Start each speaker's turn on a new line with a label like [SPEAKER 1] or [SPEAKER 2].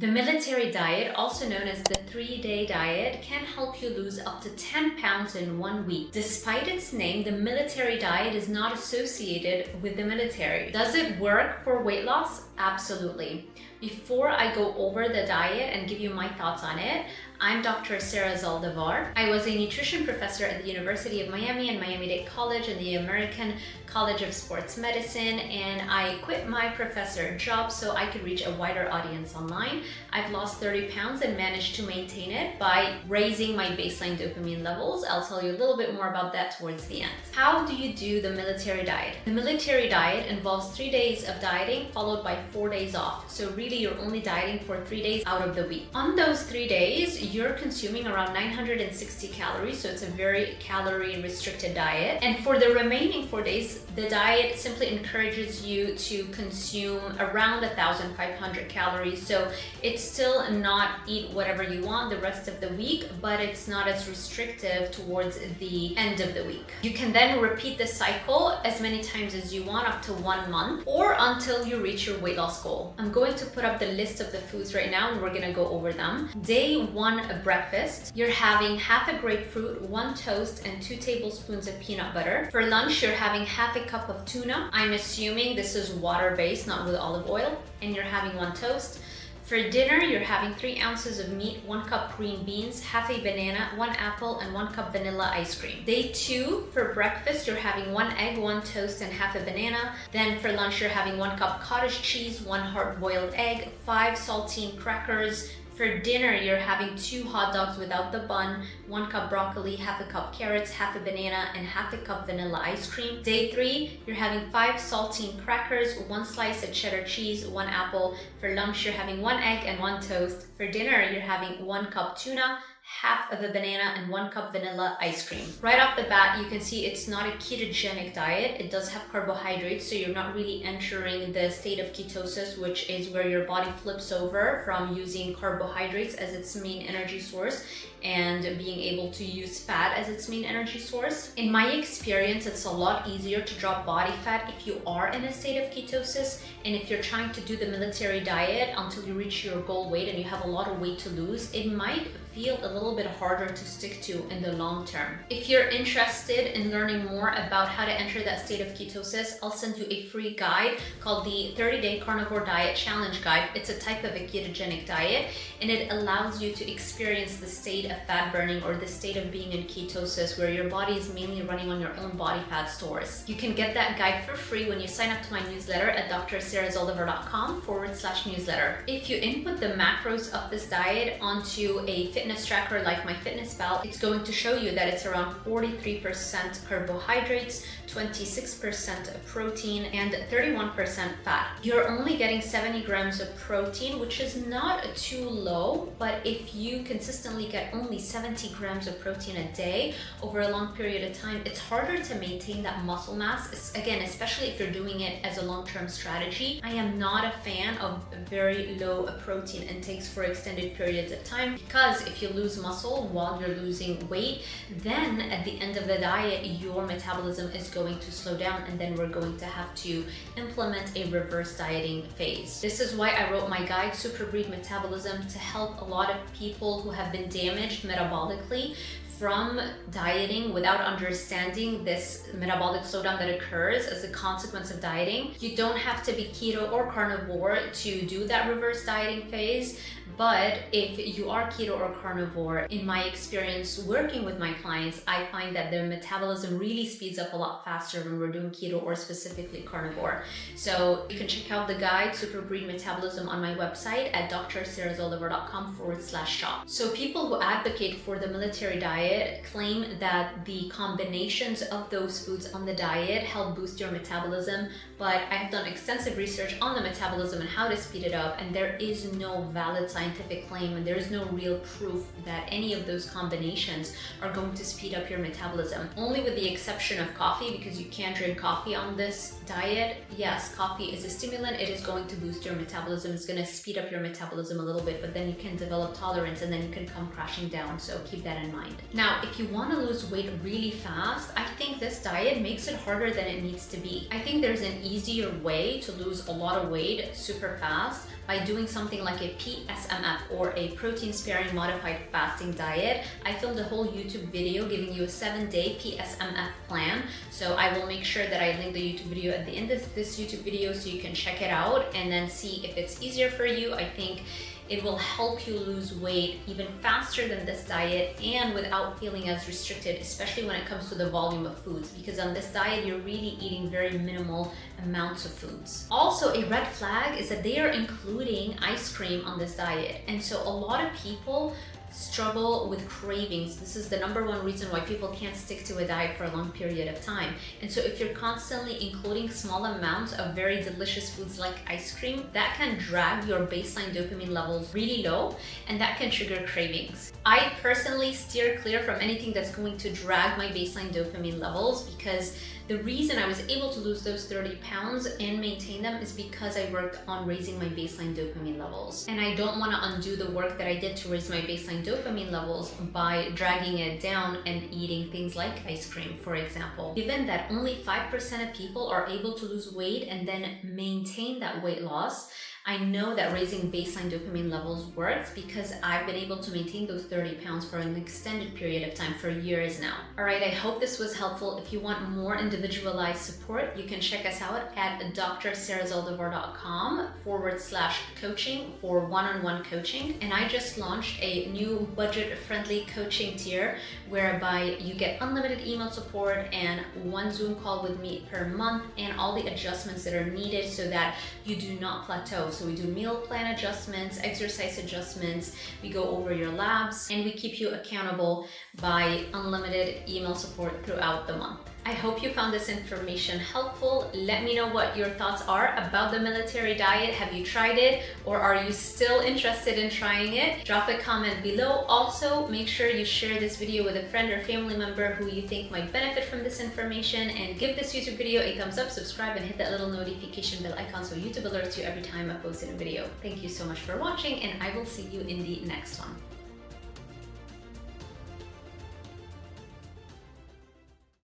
[SPEAKER 1] The military diet, also known as the 3-day diet, can help you lose up to 10 pounds in 1 week. Despite its name, the military diet is not associated with the military. Does it work for weight loss? Absolutely. Before I go over the diet and give you my thoughts on it, I'm Dr. Zaldivar. I was a nutrition professor at the University of Miami and Miami-Dade College and the American College of Sports Medicine, and I quit my professor job so I could reach a wider audience online. I've lost 30 pounds and managed to maintain it by raising my baseline dopamine levels. I'll tell you a little bit more about that towards the end. How do you do the military diet? The military diet involves 3 days of dieting followed by 4 days off. So really you're only dieting for 3 days out of the week. On those 3 days, you're consuming around 960 calories, so it's a very calorie restricted diet. And for the remaining 4 days, the diet simply encourages you to consume around 1,500 calories. So it's still not eat whatever you want the rest of the week, but it's not as restrictive towards the end of the week. You can then repeat the cycle as many times as you want, up to 1 month, or until you reach your weight loss goal. I'm going to put up the list of the foods right now and we're gonna go over them. Day 1 breakfast, you're having half a grapefruit, 1 toast, and 2 tablespoons of peanut butter. For lunch, you're having half a cup of tuna. I'm assuming this is water-based, not with olive oil, and you're having 1 toast. For dinner, you're having 3 ounces of meat, 1 cup green beans, half a banana, 1 apple, and 1 cup vanilla ice cream. Day 2, for breakfast, you're having 1 egg, 1 toast, and half a banana. Then for lunch, you're having 1 cup cottage cheese, 1 hard-boiled egg, 5 saltine crackers. For dinner, you're having 2 hot dogs without the bun, 1 cup broccoli, half a cup carrots, half a banana, and half a cup vanilla ice cream. Day 3, you're having 5 saltine crackers, 1 slice of cheddar cheese, 1 apple. For lunch, you're having 1 egg and 1 toast. For dinner, you're having 1 cup tuna, half of a banana, and 1 cup vanilla ice cream. Right off the bat, you can see it's not a ketogenic diet. It does have carbohydrates, so you're not really entering the state of ketosis, which is where your body flips over from using carbohydrates as its main energy source and being able to use fat as its main energy source. In my experience, it's a lot easier to drop body fat if you are in a state of ketosis, and if you're trying to do the military diet until you reach your goal weight and you have a lot of weight to lose, it might feel a little bit harder to stick to in the long term. If you're interested in learning more about how to enter that state of ketosis, I'll send you a free guide called the 30-Day Carnivore Diet Challenge Guide. It's a type of a ketogenic diet, and it allows you to experience the state of fat burning, or the state of being in ketosis, where your body is mainly running on your own body fat stores. You can get that guide for free when you sign up to my newsletter at DrZALDIVAR.com/newsletter. If you input the macros of this diet onto a fitness tracker like MyFitnessPal, it's going to show you that it's around 43% carbohydrates, 26% protein, and 31% fat. You're only getting 70 grams of protein, which is not too low, but if you consistently get only 70 grams of protein a day over a long period of time, it's harder to maintain that muscle mass, again, especially if you're doing it as a long-term strategy. I am not a fan of very low protein intakes for extended periods of time, because if you lose muscle while you're losing weight, then at the end of the diet, your metabolism is going to slow down, and then we're going to have to implement a reverse dieting phase. This is why I wrote my guide, SUPERBREED Metabolism, to help a lot of people who have been damaged metabolically from dieting without understanding this metabolic slowdown that occurs as a consequence of dieting. You don't have to be keto or carnivore to do that reverse dieting phase, but if you are keto or carnivore, in my experience working with my clients, I find that their metabolism really speeds up a lot faster when we're doing keto or specifically carnivore. So you can check out the guide, SUPERBREED Metabolism, on my website at DrZALDIVAR.com/shop. So people who advocate for the military diet claim that the combinations of those foods on the diet help boost your metabolism, but I have done extensive research on the metabolism and how to speed it up, and there is no valid scientific claim, and there is no real proof that any of those combinations are going to speed up your metabolism. Only with the exception of coffee, because you can't drink coffee on this diet. Yes, coffee is a stimulant. It is going to boost your metabolism. It's going to speed up your metabolism a little bit, but then you can develop tolerance and then you can come crashing down. So keep that in mind. Now, if you want to lose weight really fast, I think this diet makes it harder than it needs to be. I think there's an easier way to lose a lot of weight super fast by doing something like a PSMF or a protein sparing modified fasting diet. I filmed a whole YouTube video giving you a 7-day PSMF plan. So I will make sure that I link the YouTube video at the end of this YouTube video so you can check it out and then see if it's easier for you. I think it will help you lose weight even faster than this diet and without feeling as restricted, especially when it comes to the volume of foods, because on this diet, you're really eating very minimal amounts of foods. Also, a red flag is that they are including ice cream on this diet. And so a lot of people struggle with cravings. This is the #1 reason why people can't stick to a diet for a long period of time. And so if you're constantly including small amounts of very delicious foods like ice cream, that can drag your baseline dopamine levels really low, and that can trigger cravings. I personally steer clear from anything that's going to drag my baseline dopamine levels, because the reason I was able to lose those 30 pounds and maintain them is because I worked on raising my baseline dopamine levels. And I don't want to undo the work that I did to raise my baseline dopamine levels by dragging it down and eating things like ice cream, for example. Given that only 5% of people are able to lose weight and then maintain that weight loss, I know that raising baseline dopamine levels works because I've been able to maintain those 30 pounds for an extended period of time, for years now. All right, I hope this was helpful. If you want more individualized support, you can check us out at DrZaldivar.com/coaching for one-on-one coaching. And I just launched a new budget-friendly coaching tier whereby you get unlimited email support and 1 Zoom call with me per month and all the adjustments that are needed so that you do not plateau. So we do meal plan adjustments, exercise adjustments, we go over your labs, and we keep you accountable by unlimited email support throughout the month. I hope you found this information helpful. Let me know what your thoughts are about the military diet. Have you tried it, or are you still interested in trying it? Drop a comment below. Also, make sure you share this video with a friend or family member who you think might benefit from this information, and give this YouTube video a thumbs up, subscribe, and hit that little notification bell icon so YouTube alerts you every time I post a video. Thank you so much for watching, and I will see you in the next one.